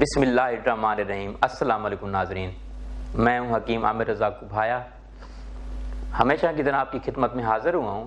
بسم اللہ الرحمن الرحیم۔ السلام علیکم ناظرین، میں ہوں حکیم عامر رضا کبھایا۔ ہمیشہ کی طرح آپ کی خدمت میں حاضر ہوا ہوں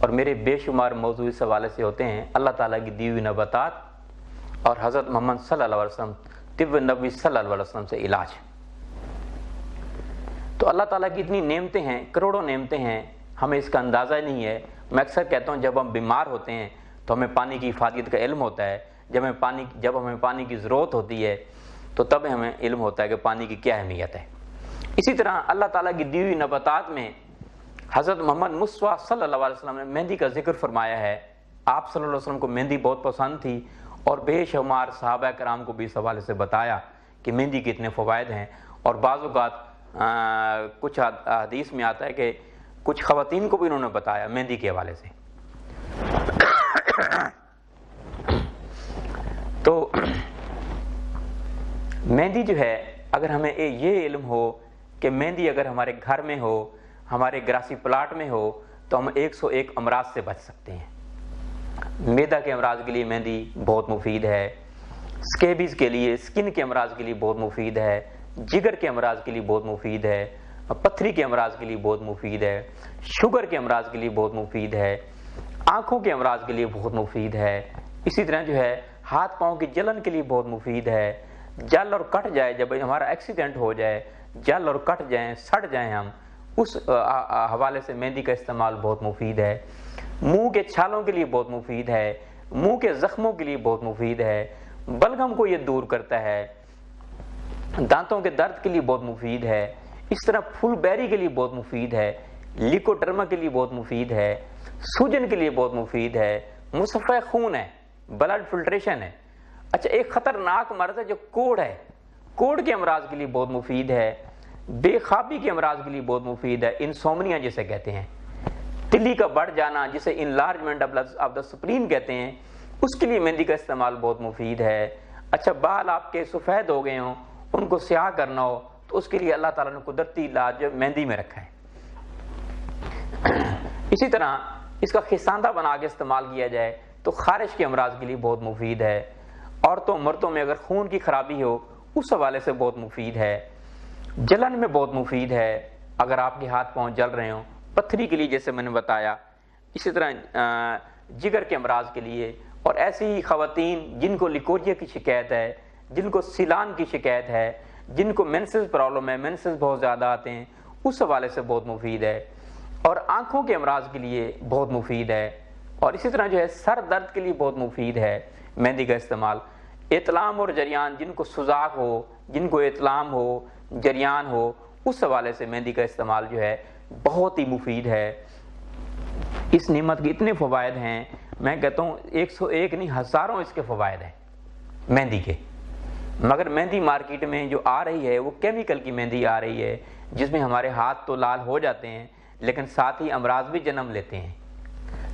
اور میرے بے شمار موضوع اس حوالے سے ہوتے ہیں اللہ تعالیٰ کی دی ہوئی نباتات اور حضرت محمد صلی اللہ علیہ وسلم طب نبوی صلی اللہ علیہ وسلم سے علاج۔ تو اللہ تعالیٰ کی اتنی نعمتیں ہیں، کروڑوں نعمتیں ہیں، ہمیں اس کا اندازہ ہی نہیں ہے۔ میں اکثر کہتا ہوں جب ہم بیمار ہوتے ہیں تو ہمیں پانی کی افادیت کا علم ہوتا ہے، جب ہمیں پانی کی ضرورت ہوتی ہے تو تب ہمیں علم ہوتا ہے کہ پانی کی کیا اہمیت ہے۔ اسی طرح اللہ تعالیٰ کی دی ہوئی نباتات میں حضرت محمد مصطفیٰ صلی اللہ علیہ وسلم نے مہندی کا ذکر فرمایا ہے۔ آپ صلی اللہ علیہ وسلم کو مہندی بہت پسند تھی اور بے شمار صحابہ کرام کو بھی اس حوالے سے بتایا کہ مہندی کے اتنے فوائد ہیں، اور بعض اوقات کچھ حدیث میں آتا ہے کہ کچھ خواتین کو بھی انہوں نے بتایا مہندی کے حوالے سے۔ تو مہندی جو ہے، اگر ہمیں یہ علم ہو کہ مہندی اگر ہمارے گھر میں ہو، ہمارے گراسی پلاٹ میں ہو، تو ہم 101 امراض سے بچ سکتے ہیں۔ معدہ کے امراض کے لیے مہندی بہت مفید ہے، سکیبیز کے لیے، سکن کے امراض کے لیے بہت مفید ہے، جگر کے امراض کے لیے بہت مفید ہے، پتھری کے امراض کے لیے بہت مفید ہے، شوگر کے امراض کے لیے بہت مفید ہے، آنکھوں کے امراض کے لیے بہت مفید ہے، اسی طرح جو ہے ہاتھ پاؤں کی جلن کے لیے بہت مفید ہے۔ جل اور کٹ جائے، جب ہمارا ایکسیڈنٹ ہو جائے، جل اور کٹ جائیں، سڑ جائیں ہم، اس حوالے سے مہندی کا استعمال بہت مفید ہے۔ منہ کے چھالوں کے لیے بہت مفید ہے، منہ کے زخموں کے لیے بہت مفید ہے، بلغم کو یہ دور کرتا ہے، دانتوں کے درد کے لیے بہت مفید ہے، اس طرح پھول بیری کے لیے بہت مفید ہے، لیکوڈرما کے لیے بہت مفید ہے، سوجن کے لیے بہت مفید ہے، مصفحہ خون ہے، بلڈ فلٹریشن ہے۔ اچھا، ایک خطرناک مرض ہے جو کوڑ ہے، کوڑ کے امراض کے لیے بہت مفید ہے، بے خوابی کے امراض کے لیے بہت مفید ہے، انسومنیا جسے کہتے ہیں، تلی کا بڑھ جانا جسے انلارجمنٹ آف دا سپلین کہتے ہیں، اس کے لیے مہندی کا استعمال بہت مفید ہے۔ اچھا، بال آپ کے سفید ہو گئے ہوں، ان کو سیاہ کرنا ہو تو اس کے لیے اللہ تعالیٰ نے قدرتی علاج مہندی میں رکھا ہے۔ اسی طرح اس کا خساندہ بنا کے استعمال کیا جائے تو خارش کے امراض کے لیے بہت مفید ہے۔ عورتوں مردوں میں اگر خون کی خرابی ہو اس حوالے سے بہت مفید ہے، جلن میں بہت مفید ہے، اگر آپ کے ہاتھ پاؤں جل رہے ہوں، پتھری کے لیے جیسے میں نے بتایا، اسی طرح جگر کے امراض کے لیے، اور ایسی ہی خواتین جن کو لیکوریا کی شکایت ہے، جن کو سیلان کی شکایت ہے، جن کو مینسز پرابلم ہے، مینسز بہت زیادہ آتے ہیں، اس حوالے سے بہت مفید ہے، اور آنکھوں کے امراض کے لیے بہت مفید ہے، اور اسی طرح جو ہے سر درد کے لیے بہت مفید ہے مہندی کا استعمال۔ اطلام اور جریان، جن کو سوزاک ہو، جن کو اطلام ہو، جریان ہو، اس حوالے سے مہندی کا استعمال جو ہے بہت ہی مفید ہے۔ اس نعمت کے اتنے فوائد ہیں، میں کہتا ہوں 101 نہیں، ہزاروں اس کے فوائد ہیں مہندی کے، مگر مہندی مارکیٹ میں جو آ رہی ہے وہ کیمیکل کی مہندی آ رہی ہے، جس میں ہمارے ہاتھ تو لال ہو جاتے ہیں لیکن ساتھ ہی امراض بھی جنم لیتے ہیں۔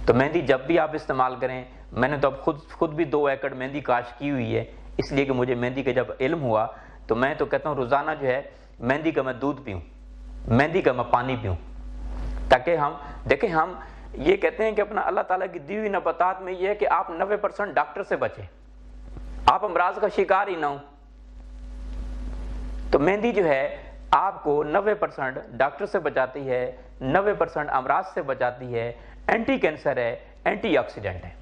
تو مہندی جب بھی آپ استعمال کریں، میں نے تو اب خود بھی 2 ایکڑ مہندی کاشت کی ہوئی ہے، اس لیے کہ مجھے مہندی کا جب علم ہوا تو میں تو کہتا ہوں روزانہ جو ہے مہندی کا میں دودھ پیوں، مہندی کا میں پانی پیوں، تاکہ ہم دیکھیں، ہم یہ کہتے ہیں کہ اپنا اللہ تعالیٰ کی دی ہوئی نباتات میں یہ ہے کہ آپ 90% ڈاکٹر سے بچیں، آپ امراض کا شکار ہی نہ ہوں۔ تو مہندی جو ہے آپ کو 90% ڈاکٹر سے بچاتی ہے، 90% امراض سے بچاتی ہے، اینٹی کینسر ہے، اینٹی آکسیڈنٹ ہے۔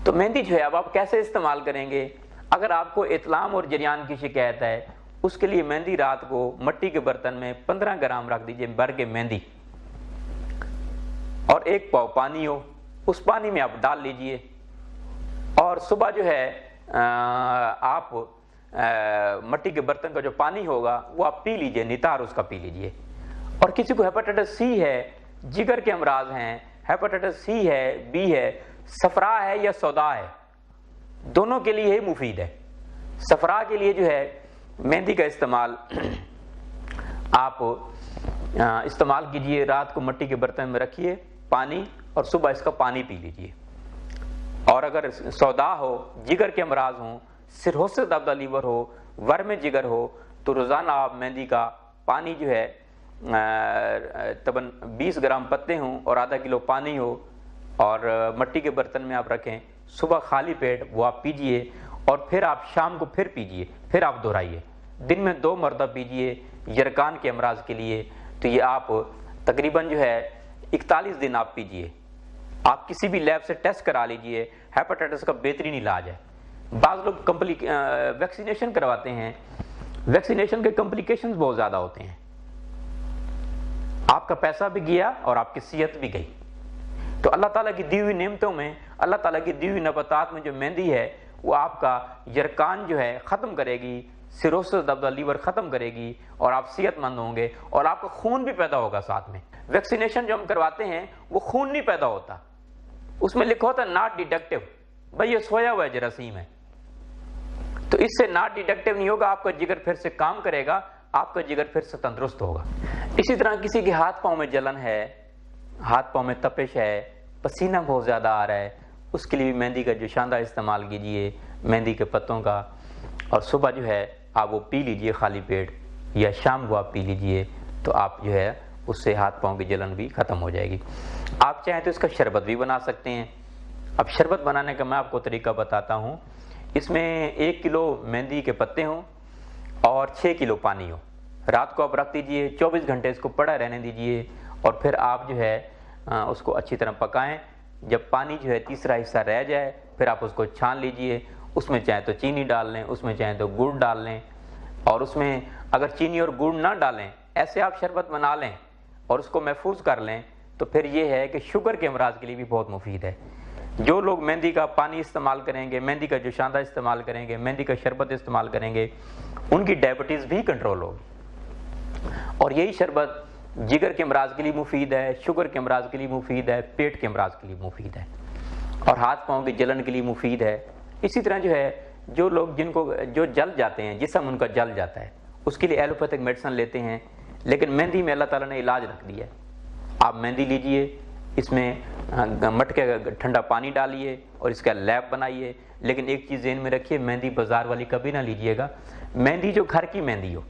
تو مہندی جو ہے اب آپ کیسے استعمال کریں گے؟ اگر آپ کو اطلام اور جریان کی شکایت ہے، اس کے لیے مہندی رات کو مٹی کے برتن میں 15 گرام رکھ دیجئے، بھر کے مہندی، اور 1 پاؤ پانی ہو، اس پانی میں آپ ڈال لیجئے، اور صبح جو ہے آپ مٹی کے برتن کا جو پانی ہوگا وہ آپ پی لیجئے، نتار اس کا پی لیجئے۔ اور کسی کو ہیپاٹائٹس سی ہے، جگر کے امراض ہیں، ہیپاٹائٹس سی ہے، بی ہے، صفرا ہے یا سودا ہے، دونوں کے لیے ہی مفید ہے۔ صفرا کے لیے جو ہے مہندی کا استعمال آپ استعمال کیجئے، رات کو مٹی کے برتن میں رکھیے پانی، اور صبح اس کا پانی پی لیجئے۔ اور اگر سودا ہو، جگر کے امراض ہوں، سرہوسس آف دا لیور ہو، ورم جگر ہو، تو روزانہ آپ مہندی کا پانی جو ہے تقریباً 20 گرام پتے ہوں اور آدھا کلو پانی ہو، اور مٹی کے برتن میں آپ رکھیں، صبح خالی پیٹ وہ آپ پیجئے، اور پھر آپ شام کو پھر پیجئے، پھر آپ دہرائیے، دن میں 2 مرتبہ پیجئے یرقان کے امراض کے لیے۔ تو یہ آپ تقریباً جو ہے 41 دن آپ پیجئے۔ آپ کسی بھی لیب سے ٹیسٹ کرا لیجئے، ہیپاٹائٹس کا بہترین علاج ہے۔ بعض لوگ ویکسینیشن کرواتے ہیں، ویکسینیشن کے کمپلیکیشنز بہت زیادہ ہوتے ہیں، آپ کا پیسہ بھی گیا اور آپ کی صحت بھی گئی۔ تو اللہ تعالیٰ کی دی ہوئی نعمتوں میں، اللہ تعالیٰ کی دی ہوئی نباتات میں جو مہندی ہے وہ آپ کا یرقان جو ہے ختم کرے گی، سیروسس آف دا لیور ختم کرے گی، اور آپ صحت مند ہوں گے، اور آپ کا خون بھی پیدا ہوگا ساتھ میں۔ ویکسینیشن جو ہم کرواتے ہیں وہ خون نہیں پیدا ہوتا، اس میں لکھا ہوتا ہے ناٹ ڈیٹیکٹیو، بھائی یہ سویا ہوا ہے جراثیم ہے، تو اس سے ناٹ ڈیٹیکٹیو نہیں ہوگا، آپ کا جگر پھر سے کام کرے گا، آپ کا جگر پھر سے تندرست ہوگا۔ اسی طرح کسی کے ہاتھ پاؤں میں جلن ہے، ہاتھ پاؤں میں تپش ہے، پسینہ بہت زیادہ آ رہا ہے، اس کے لیے بھی مہندی کا جو شاندار استعمال کیجئے، مہندی کے پتوں کا، اور صبح جو ہے آپ وہ پی لیجئے خالی پیٹ، یا شام کو آپ پی لیجئے، تو آپ جو ہے اس سے ہاتھ پاؤں کی جلن بھی ختم ہو جائے گی۔ آپ چاہیں تو اس کا شربت بھی بنا سکتے ہیں۔ اب شربت بنانے کا میں آپ کو طریقہ بتاتا ہوں۔ اس میں 1 کلو مہندی کے پتے ہوں اور 6 کلو پانی ہو۔ رات کو آپ رکھ دیجئے، 24 گھنٹے اس کو پڑا رہنے دیجئے، اور پھر آپ جو ہے اس کو اچھی طرح پکائیں۔ جب پانی جو ہے تیسرا حصہ رہ جائے پھر آپ اس کو چھان لیجئے، اس میں چاہیں تو چینی ڈال لیں، اس میں چاہیں تو گڑ ڈال لیں، اور اس میں اگر چینی اور گڑ نہ ڈالیں، ایسے آپ شربت بنا لیں اور اس کو محفوظ کر لیں، تو پھر یہ ہے کہ شوگر کے امراض کے لیے بھی بہت مفید ہے۔ جو لوگ مہندی کا پانی استعمال کریں گے، مہندی کا جو شاندار استعمال کریں گے، مہندی کا شربت استعمال کریں گے، ان کی ڈائبٹیز بھی کنٹرول ہوگی۔ اور یہی شربت جگر کے امراض کے لیے مفید ہے، شوگر کے امراض کے لیے مفید ہے، پیٹ کے امراض کے لیے مفید ہے، اور ہاتھ پاؤں کی جلن کے لیے مفید ہے۔ اسی طرح جو ہے جو لوگ جن کو جو جل جاتے ہیں، جسم ان کا جل جاتا ہے، اس کے لیے ایلوپیتھک میڈیسن لیتے ہیں، لیکن مہندی میں اللہ تعالیٰ نے علاج رکھ دیا ہے۔ آپ مہندی لیجئے، اس میں مٹکے کا ٹھنڈا پانی ڈالیے اور اس کا لیپ بنائیے، لیکن ایک چیز ذہن میں رکھیے، مہندی بازار والی کبھی نہ لیجئے گا۔ مہندی جو گھر کی مہندی ہو،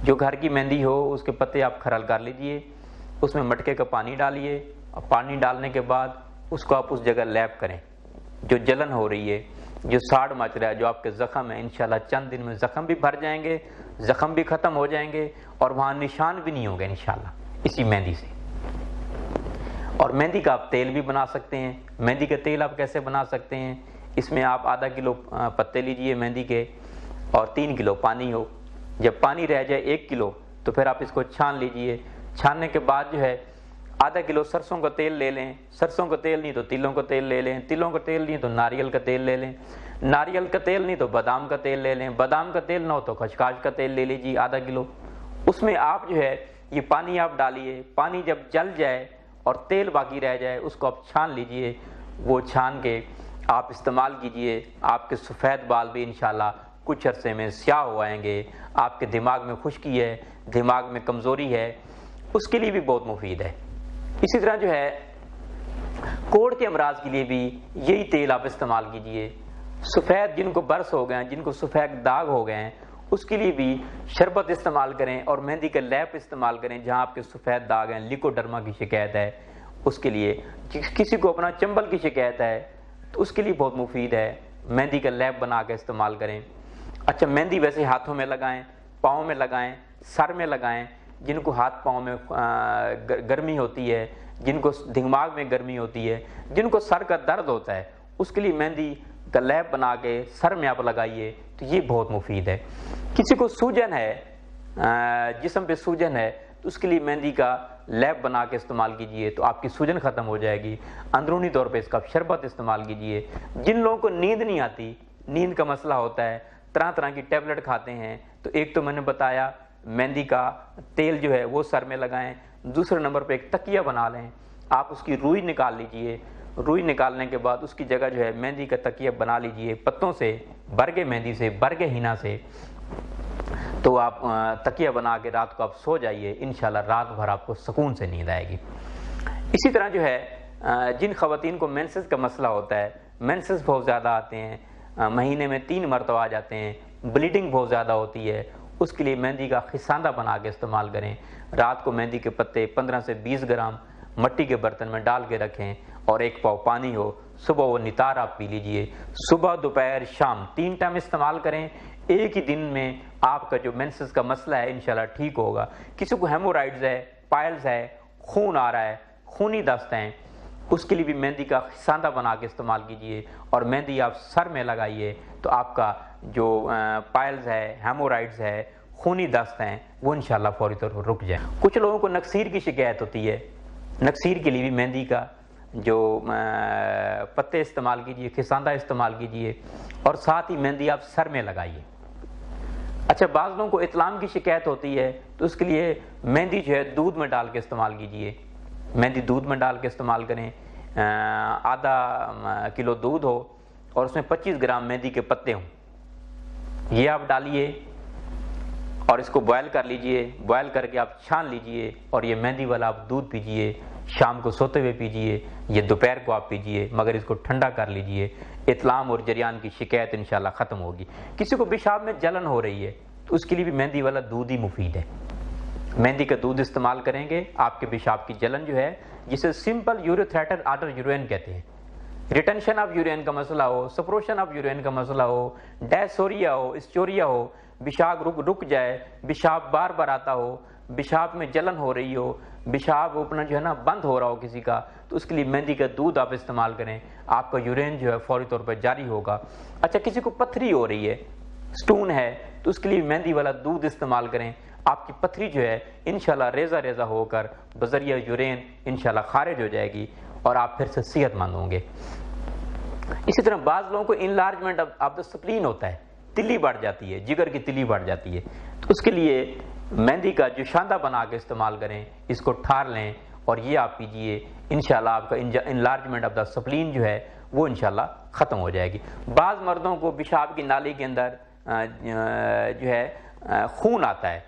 جو گھر کی مہندی ہو، اس کے پتے آپ کھرل کر لیجئے، اس میں مٹکے کا پانی ڈالیے، اور پانی ڈالنے کے بعد اس کو آپ اس جگہ لیپ کریں جو جلن ہو رہی ہے، جو ساڑ مچ رہا ہے، جو آپ کے زخم ہیں، انشاءاللہ چند دن میں زخم بھی بھر جائیں گے، زخم بھی ختم ہو جائیں گے، اور وہاں نشان بھی نہیں ہوں گے انشاءاللہ اسی مہندی سے۔ اور مہندی کا آپ تیل بھی بنا سکتے ہیں۔ مہندی کا تیل آپ کیسے بنا سکتے ہیں؟ اس میں آپ ½ کلو پتے لیجئے مہندی کے، اور 3 کلو پانی ہو۔ جب پانی رہ جائے 1 کلو تو پھر آپ اس کو چھان لیجئے۔ چھاننے کے بعد جو ہے ½ کلو سرسوں کا تیل لے لیں، سرسوں کا تیل نہیں تو تلوں کا تیل لے لیں، تلوں کا تیل نہیں تو ناریل کا تیل لے لیں، ناریل کا تیل نہیں تو بادام کا تیل لے لیں، بادام کا تیل نہ ہو تو خشخاش کا تیل لے لیجیے ½ کلو۔ اس میں آپ جو ہے یہ پانی آپ ڈالیے، پانی جب جل جائے اور تیل باقی رہ جائے اس کو آپ چھان لیجئے، وہ چھان کے آپ استعمال کیجئے۔ آپ کے سفید بال بھی انشاءاللہ کچھ عرصے میں سیاہ ہو آئیں گے۔ آپ کے دماغ میں خشکی ہے، دماغ میں کمزوری ہے، اس کے لیے بھی بہت مفید ہے۔ اسی طرح جو ہے کوڑ کے امراض کے لیے بھی یہی تیل آپ استعمال کیجئے۔ سفید جن کو برس ہو گئے ہیں، جن کو سفید داغ ہو گئے ہیں، اس کے لیے بھی شربت استعمال کریں اور مہندی کا لیپ استعمال کریں۔ جہاں آپ کے سفید داغ ہیں، لیکوڈرما کی شکایت ہے، اس کے لیے کسی کو اپنا چنبل کی شکایت ہے تو اس کے لیے بہت مفید ہے، مہندی کا لیپ بنا کے استعمال کریں۔ اچھا، مہندی ویسے ہاتھوں میں لگائیں، پاؤں میں لگائیں، سر میں لگائیں۔ جن کو ہاتھ پاؤں میں گرمی ہوتی ہے، جن کو دماغ میں گرمی ہوتی ہے، جن کو سر کا درد ہوتا ہے، اس کے لیے مہندی کا لیپ بنا کے سر میں آپ لگائیے تو یہ بہت مفید ہے۔ کسی کو سوجن ہے، جسم پہ سوجن ہے، تو اس کے لیے مہندی کا لیپ بنا کے استعمال کیجئے تو آپ کی سوجن ختم ہو جائے گی۔ اندرونی طور پہ اس کا شربت استعمال کیجئے۔ جن لوگوں کو نیند نہیں آتی، نیند کا مسئلہ ہوتا ہے، طرح طرح کی ٹیبلٹ کھاتے ہیں، تو ایک تو میں نے بتایا مہندی کا تیل جو ہے وہ سر میں لگائیں، دوسرے نمبر پہ ایک تکیہ بنا لیں، آپ اس کی روئی نکال لیجئے، روئی نکالنے کے بعد اس کی جگہ جو ہے مہندی کا تکیہ بنا لیجئے پتوں سے، برگ مہندی سے، برگ ہینا سے، تو آپ تکیہ بنا کے رات کو آپ سو جائیے، انشاءاللہ رات بھر آپ کو سکون سے نیند آئے گی۔ اسی طرح جو ہے جن خواتین کو مینسز کا مسئلہ ہوتا ہے، مینسز بہت زیادہ آتے ہیں، مہینے میں 3 مرتبہ آ جاتے ہیں، بلیڈنگ بہت زیادہ ہوتی ہے، اس کے لیے مہندی کا خساندہ بنا کے استعمال کریں۔ رات کو مہندی کے پتے 15 سے 20 گرام مٹی کے برتن میں ڈال کے رکھیں اور 1 پاؤ پانی ہو، صبح وہ نتار آپ پی لیجئے، صبح دوپہر شام 3 ٹائم استعمال کریں، ایک ہی دن میں آپ کا جو مینسز کا مسئلہ ہے انشاءاللہ ٹھیک ہوگا۔ کسی کو ہیمورائڈز ہے، پائلز ہے، خون آ رہا ہے، خونی دست ہیں، اس کے لیے بھی مہندی کا ساندہ بنا کے استعمال کیجئے، اور مہندی آپ سر میں لگائیے تو آپ کا جو پائلز ہے، ہیمورائڈز ہے، خونی دست ہیں، وہ انشاءاللہ فوری طور پر رک جائیں۔ کچھ لوگوں کو نکسیر کی شکایت ہوتی ہے، نکسیر کے لیے بھی مہندی کا جو پتے استعمال کیجئے، خساندہ استعمال کیجئے، اور ساتھ ہی مہندی آپ سر میں لگائیے۔ اچھا، بعض لوگوں کو اطلام کی شکایت ہوتی ہے تو اس کے لیے مہندی جو ہے دودھ میں ڈال کے استعمال کیجئے، مہندی دودھ میں ڈال کے استعمال کریں، آدھا کلو دودھ ہو اور اس میں 25 گرام مہندی کے پتے ہوں، یہ آپ ڈالیے اور اس کو بوائل کر لیجئے، بوائل کر کے آپ چھان لیجئے، اور یہ مہندی والا آپ دودھ پیجئے، شام کو سوتے ہوئے پیجئے، یہ دوپہر کو آپ پیجئے، مگر اس کو ٹھنڈا کر لیجئے، اطلام اور جریان کی شکایت انشاءاللہ ختم ہوگی۔ کسی کو پیشاب میں جلن ہو رہی ہے تو اس کے لیے بھی مہندی والا دودھ ہی مفید ہے، مہندی کا دودھ استعمال کریں گے، آپ کے پیشاب کی جلن جو ہے، جسے سمپل یوریتھریٹر آرٹر یورین کہتے ہیں، ریٹنشن آف یورین کا مسئلہ ہو، سپروشن آف یورین کا مسئلہ ہو، ڈیسوریا ہو، اسچوریا ہو، پیشاب رک جائے، پیشاب بار بار آتا ہو، پیشاب میں جلن ہو رہی ہو، پیشاب اپنا جو ہے نا بند ہو رہا ہو کسی کا، تو اس کے لیے مہندی کا دودھ آپ استعمال کریں، آپ کا یورین جو ہے فوری طور پر جاری ہوگا۔ اچھا، کسی کو پتھری ہو رہی ہے، سٹون ہے، تو اس کے لیے مہندی والا دودھ استعمال کریں، آپ کی پتھری جو ہے انشاءاللہ ریزہ ریزہ ہو کر بذریعہ یورین انشاءاللہ خارج ہو جائے گی اور آپ پھر سے صحت مند ہوں گے۔ اسی طرح بعض لوگوں کو انلارجمنٹ آف دا سپلین ہوتا ہے، تلی بڑھ جاتی ہے، جگر کی تلی بڑھ جاتی ہے، تو اس کے لیے مہندی کا جو شاندہ بنا کے استعمال کریں، اس کو ٹھار لیں اور یہ آپ پیجئے، انشاءاللہ آپ کا انلارجمنٹ آف دا سپلین جو ہے وہ انشاءاللہ ختم ہو جائے گی۔ بعض مردوں کو پیشاب کی نالی کے اندر جو ہے خون آتا ہے،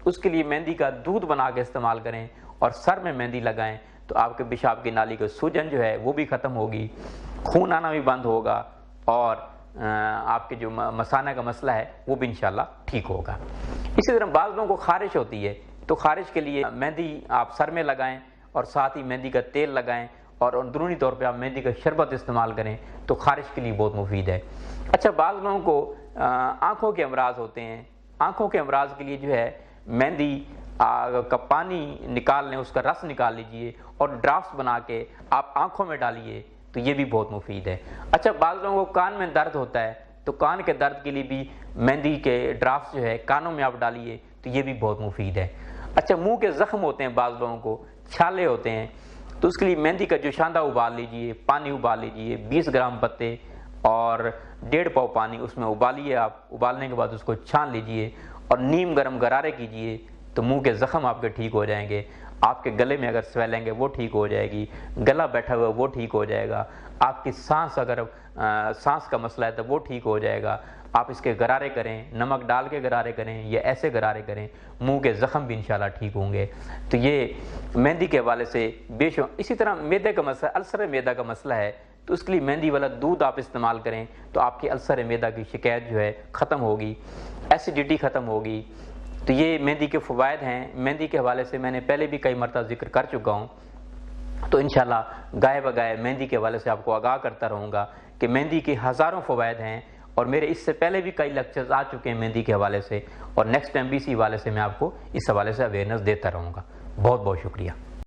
اس کے لیے مہندی کا دودھ بنا کے استعمال کریں اور سر میں مہندی لگائیں تو آپ کے پیشاب کی نالی کا سوجن جو ہے وہ بھی ختم ہوگی، خون آنا بھی بند ہوگا، اور آپ کے جو مثانہ کا مسئلہ ہے وہ بھی انشاءاللہ ٹھیک ہوگا۔ اسی طرح بعض لوگوں کو خارش ہوتی ہے تو خارش کے لیے مہندی آپ سر میں لگائیں اور ساتھ ہی مہندی کا تیل لگائیں، اور اندرونی طور پہ آپ مہندی کا شربت استعمال کریں تو خارش کے لیے بہت مفید ہے۔ اچھا، بعض لوگوں کو آنکھوں کے امراض ہوتے ہیں، آنکھوں کے امراض کے لیے جو ہے مہندی کا پانی نکال لیں، اس کا رس نکال لیجئے اور ڈرافٹس بنا کے آپ آنکھوں میں ڈالیے تو یہ بھی بہت مفید ہے۔ اچھا، بعض لوگوں کو کان میں درد ہوتا ہے تو کان کے درد کے لیے بھی مہندی کے ڈرافٹس جو ہے کانوں میں آپ ڈالیے تو یہ بھی بہت مفید ہے۔ اچھا، منہ کے زخم ہوتے ہیں، بعض لوگوں کو چھالے ہوتے ہیں تو اس کے لیے مہندی کا جو شاندہ ابال لیجئے، پانی ابال لیجئے، 20 گرام پتے اور 1.5 پاؤ پانی اس میں ابالیے، آپ ابالنے کے بعد اس کو چھان لیجئے اور نیم گرم غرارے کیجئے تو منہ کے زخم آپ کے ٹھیک ہو جائیں گے، آپ کے گلے میں اگر سویلنگ ہے وہ ٹھیک ہو جائے گی، گلا بیٹھا ہوا وہ ٹھیک ہو جائے گا، آپ کی سانس اگر سانس کا مسئلہ ہے تو وہ ٹھیک ہو جائے گا۔ آپ اس کے غرارے کریں، نمک ڈال کے غرارے کریں یا ایسے غرارے کریں، منہ کے زخم بھی انشاءاللہ ٹھیک ہوں گے۔ تو یہ مہندی کے حوالے سے بے شمار۔ اسی طرح معدے کا مسئلہ، السر معدہ کا مسئلہ ہے تو اس کے لیے مہندی والا دودھ آپ استعمال کریں تو آپ کی السر معدہ کی شکایت جو ہے ختم ہوگی، ایسیڈیٹی ختم ہوگی۔ تو یہ مہندی کے فوائد ہیں۔ مہندی کے حوالے سے میں نے پہلے بھی کئی مرتبہ ذکر کر چکا ہوں، تو انشاءاللہ گائے بگائے مہندی کے حوالے سے آپ کو آگاہ کرتا رہوں گا کہ مہندی کے ہزاروں فوائد ہیں، اور میرے اس سے پہلے بھی کئی لیکچرز آ چکے ہیں مہندی کے حوالے سے، اور نیکسٹ ٹائم بھی اسی حوالے سے میں آپ کو اس حوالے سے اویئرنیس دیتا رہوں گا۔ بہت بہت شکریہ۔